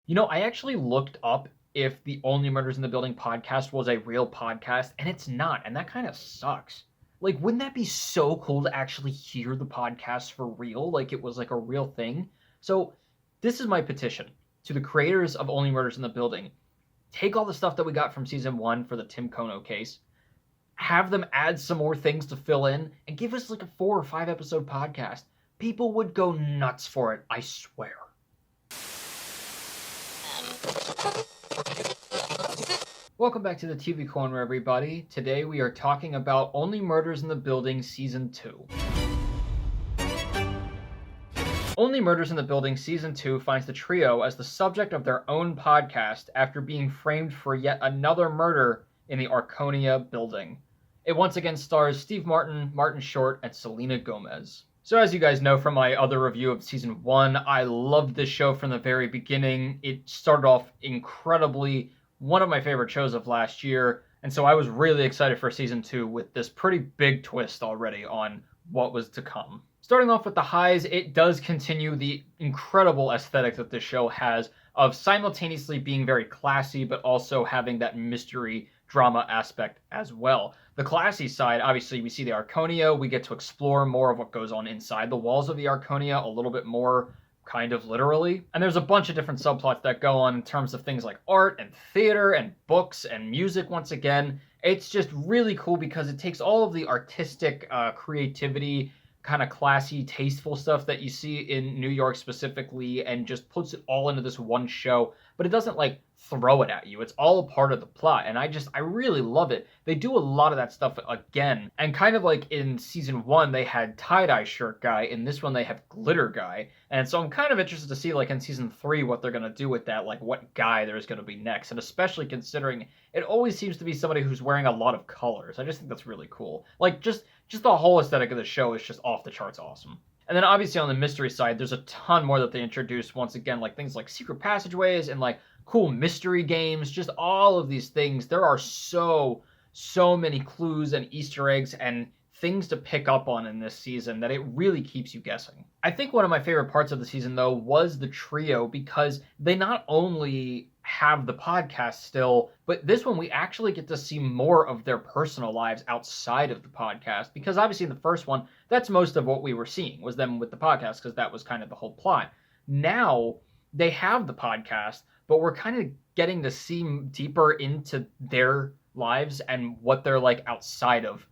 I actually looked up if the Only Murders in the Building podcast was a real podcast, and it's not, and that kind of sucks. Like, wouldn't that be so cool to actually hear the podcast for real? Like, it was like a real thing? So, this is my petition to the creators of Only Murders in the Building. Take all the stuff that we got from season 1 for the Tim Kono case, have them add some more things to fill in, and give us like a 4 or 5 episode podcast. People would go nuts for it, I swear. Welcome back to the TV Corner, everybody. Today we are talking about Only Murders in the Building Season 2. Only Murders in the Building Season 2 finds the trio as the subject of their own podcast after being framed for yet another murder in the Arconia building. It once again stars Steve Martin, Martin Short, and Selena Gomez. So as you guys know from my other review of Season 1, I loved this show from the very beginning. It started off incredibly, one of my favorite shows of last year, and so I was really excited for Season 2 with this pretty big twist already on what was to come. Starting off with the highs, it does continue the incredible aesthetic that this show has of simultaneously being very classy, but also having that mystery drama aspect as well. The classy side, obviously, we see the Arconia. We get to explore more of what goes on inside the walls of the Arconia a little bit more, kind of literally. And there's a bunch of different subplots that go on in terms of things like art and theater and books and music once again. It's just really cool because it takes all of the artistic creativity, kind of classy, tasteful stuff that you see in New York specifically and just puts it all into this one show, but it doesn't like throw it at you. It's all a part of the plot, and I really love it. They do a lot of that stuff again, and kind of like in season 1 they had tie-dye shirt guy, in this one they have glitter guy, and so I'm kind of interested to see like in season 3 what they're going to do with that, like what guy there's going to be next, and especially considering it always seems to be somebody who's wearing a lot of colors. I just think that's really cool. Like just the whole aesthetic of the show is just off the charts awesome. And then obviously on the mystery side, there's a ton more that they introduce once again, like things like secret passageways and like cool mystery games, just all of these things. There are so many clues and Easter eggs and things to pick up on in this season that it really keeps you guessing. I think one of my favorite parts of the season, though, was the trio because they not only have the podcast still, but this one we actually get to see more of their personal lives outside of the podcast, because obviously in the first one, that's most of what we were seeing was them with the podcast, because that was kind of the whole plot. Now they have the podcast, but we're kind of getting to see deeper into their lives and what they're like outside of,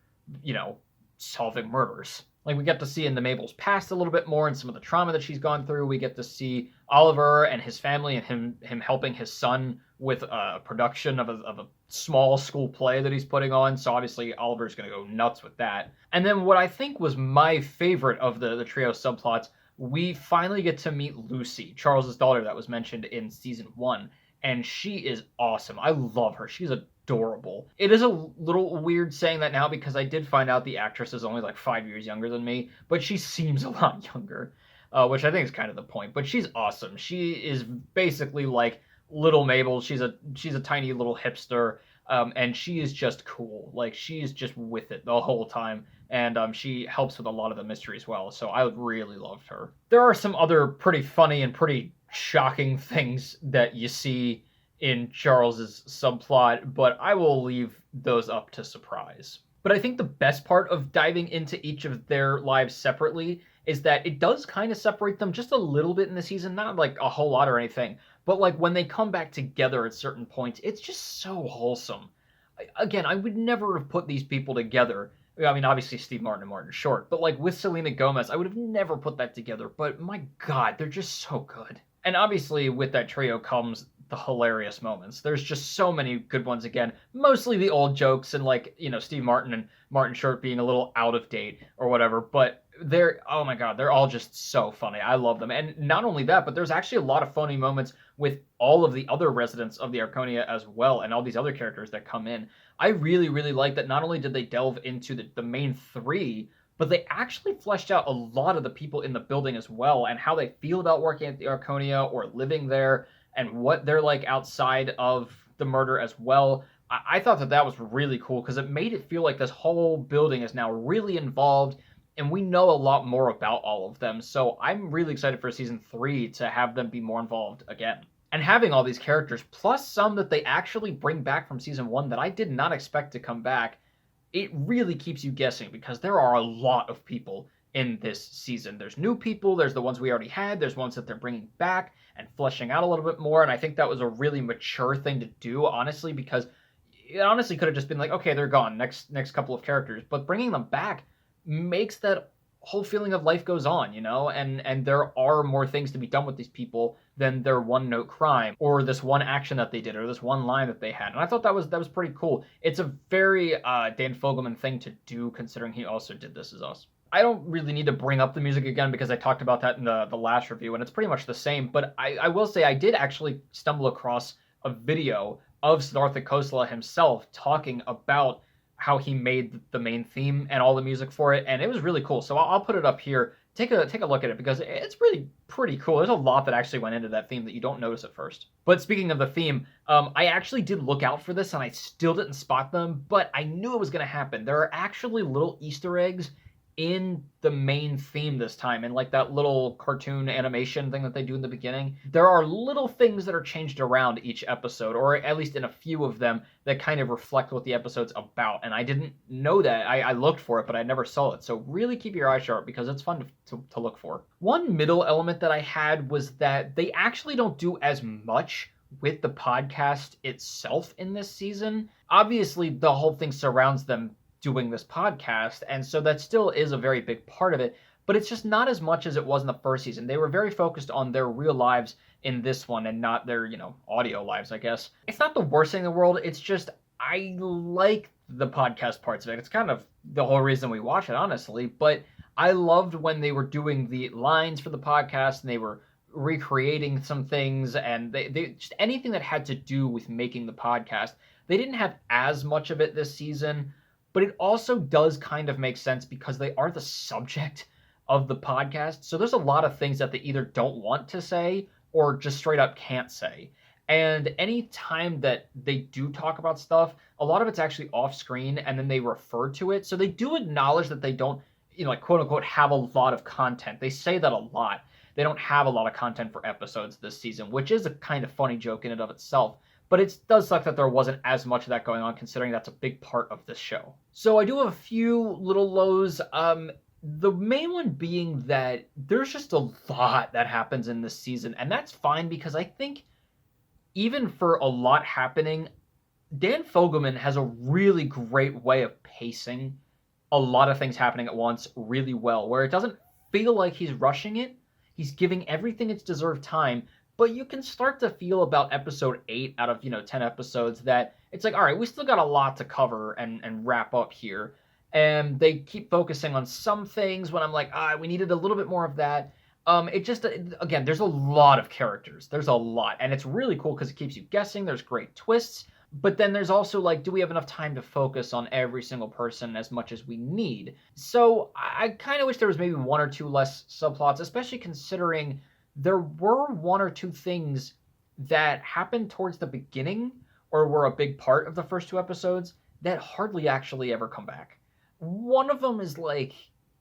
solving murders. Like we get to see into Mabel's past a little bit more and some of the trauma that she's gone through. We get to see Oliver and his family and him helping his son with a production of a small school play that he's putting on. So obviously Oliver's going to go nuts with that. And then what I think was my favorite of the trio subplots, we finally get to meet Lucy, Charles's daughter that was mentioned in season 1. And she is awesome. I love her. She's adorable. It is a little weird saying that now because I did find out the actress is only like 5 years younger than me, but she seems a lot younger, which I think is kind of the point. But she's awesome. She is basically like little Mabel. She's a tiny little hipster, and she is just cool. Like she is just with it the whole time. And she helps with a lot of the mystery as well. So I really loved her. There are some other pretty funny and pretty shocking things that you see in Charles's subplot, but I will leave those up to surprise. But I think the best part of diving into each of their lives separately is that it does kind of separate them just a little bit in the season, not like a whole lot or anything, but like when they come back together at certain points, it's just so wholesome. Again, I would never have put these people together. I mean, obviously Steve Martin and Martin Short, but like with Selena Gomez, I would have never put that together, but my God, they're just so good. And obviously with that trio comes the hilarious moments. There's just so many good ones again, mostly the old jokes and like, Steve Martin and Martin Short being a little out of date or whatever, but oh my God, they're all just so funny. I love them. And not only that, but there's actually a lot of funny moments with all of the other residents of the Arconia as well, and all these other characters that come in. I really, really like that not only did they delve into the main 3, but they actually fleshed out a lot of the people in the building as well, and how they feel about working at the Arconia or living there, and what they're like outside of the murder as well. I thought that was really cool because it made it feel like this whole building is now really involved, and we know a lot more about all of them. So I'm really excited for season 3 to have them be more involved again. And having all these characters, plus some that they actually bring back from season 1 that I did not expect to come back, it really keeps you guessing because there are a lot of people in this season. There's new people, there's the ones we already had, there's ones that they're bringing back and fleshing out a little bit more, and I think that was a really mature thing to do, honestly, because it honestly could have just been like, okay, they're gone, next couple of characters, but bringing them back makes that whole feeling of life goes on, and there are more things to be done with these people than their one note crime or this one action that they did or this one line that they had. And I thought that was pretty cool. It's a very Dan Fogelman thing to do, considering he also did This Is Us. I don't really need to bring up the music again because I talked about that in the last review, and it's pretty much the same. But I will say I did actually stumble across a video of Siddhartha Khosla himself talking about how he made the main theme and all the music for it, and it was really cool. So I'll put it up here. Take a look at it because it's really pretty cool. There's a lot that actually went into that theme that you don't notice at first. But speaking of the theme, I actually did look out for this and I still didn't spot them, but I knew it was going to happen. There are actually little Easter eggs in the main theme this time, and like that little cartoon animation thing that they do in the beginning. There are little things that are changed around each episode, or at least in a few of them, that kind of reflect what the episode's about, and I didn't know that. I looked for it, but I never saw it, so really keep your eyes sharp because it's fun to look for. One middle element that I had was that they actually don't do as much with the podcast itself in this season. Obviously, the whole thing surrounds them doing this podcast, and so that still is a very big part of it, but it's just not as much as it was in the first season. They were very focused on their real lives in this one and not their, audio lives, I guess. It's not the worst thing in the world, it's just I like the podcast parts of it. It's kind of the whole reason we watch it, honestly, but I loved when they were doing the lines for the podcast and they were recreating some things, and they just anything that had to do with making the podcast. They didn't have as much of it this season, but it also does kind of make sense because they are the subject of the podcast. So there's a lot of things that they either don't want to say or just straight up can't say. And any time that they do talk about stuff, a lot of it's actually off screen and then they refer to it. So they do acknowledge that they don't, like quote unquote, have a lot of content. They say that a lot. They don't have a lot of content for episodes this season, which is a kind of funny joke in and of itself. But it does suck that there wasn't as much of that going on, considering that's a big part of this show. So I do have a few little lows. The main one being that there's just a lot that happens in this season, and that's fine because I think even for a lot happening, Dan Fogelman has a really great way of pacing a lot of things happening at once really well, where it doesn't feel like he's rushing it. He's giving everything its deserved time, but you can start to feel about episode 8 out of, 10 episodes that it's like, all right, we still got a lot to cover and wrap up here. And they keep focusing on some things when I'm like, we needed a little bit more of that. Again, there's a lot of characters. There's a lot. And it's really cool because it keeps you guessing. There's great twists. But then there's also like, do we have enough time to focus on every single person as much as we need? So I kind of wish there was maybe one or two less subplots, especially considering there were one or two things that happened towards the beginning or were a big part of the first 2 episodes that hardly actually ever come back. One of them is like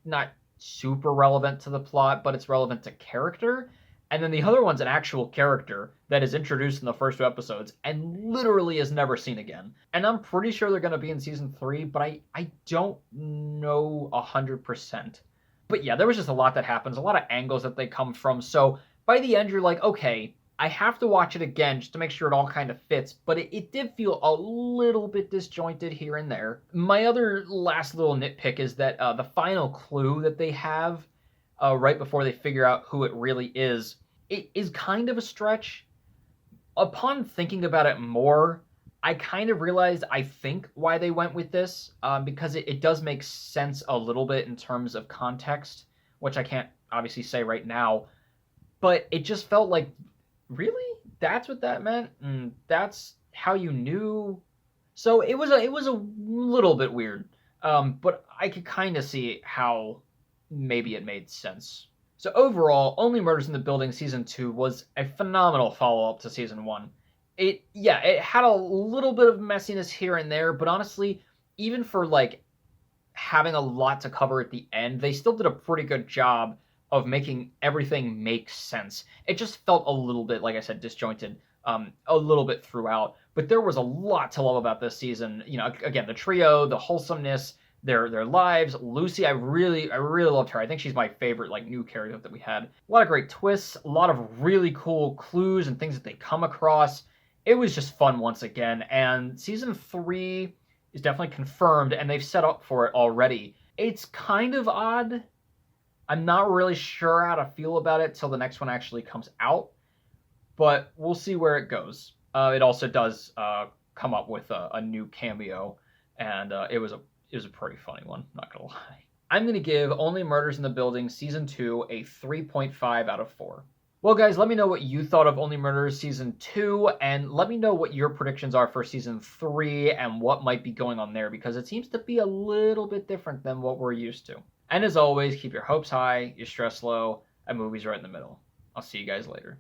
not super relevant to the plot, but it's relevant to character. And then the other one's an actual character that is introduced in the first 2 episodes and literally is never seen again. And I'm pretty sure they're going to be in season 3, but I don't know 100%. But yeah, there was just a lot that happens, a lot of angles that they come from. So by the end, you're like, okay, I have to watch it again just to make sure it all kind of fits. But it did feel a little bit disjointed here and there. My other last little nitpick is that the final clue that they have right before they figure out who it really is, it is kind of a stretch. Upon thinking about it more, I kind of realized, I think, why they went with this, because it does make sense a little bit in terms of context, which I can't obviously say right now, but it just felt like, really? That's what that meant? And that's how you knew? So it was a little bit weird, but I could kind of see how maybe it made sense. So overall, Only Murders in the Building Season 2 was a phenomenal follow-up to Season 1. It had a little bit of messiness here and there, but honestly, even for like having a lot to cover at the end, they still did a pretty good job of making everything make sense. It just felt a little bit, like I said, disjointed, a little bit throughout. But there was a lot to love about this season. You know, again, the trio, the wholesomeness, their lives. Lucy, I really loved her. I think she's my favorite like new character that we had. A lot of great twists, a lot of really cool clues and things that they come across. It was just fun once again, and season 3 is definitely confirmed, and they've set up for it already. It's kind of odd. I'm not really sure how to feel about it till the next one actually comes out, but we'll see where it goes. It also does come up with a new cameo, and it was a pretty funny one, not gonna lie. I'm gonna give Only Murders in the Building season 2 a 3.5 out of 4. Well, guys, let me know what you thought of Only Murders season 2, and let me know what your predictions are for season 3 and what might be going on there, because it seems to be a little bit different than what we're used to. And as always, keep your hopes high, your stress low, and movies right in the middle. I'll see you guys later.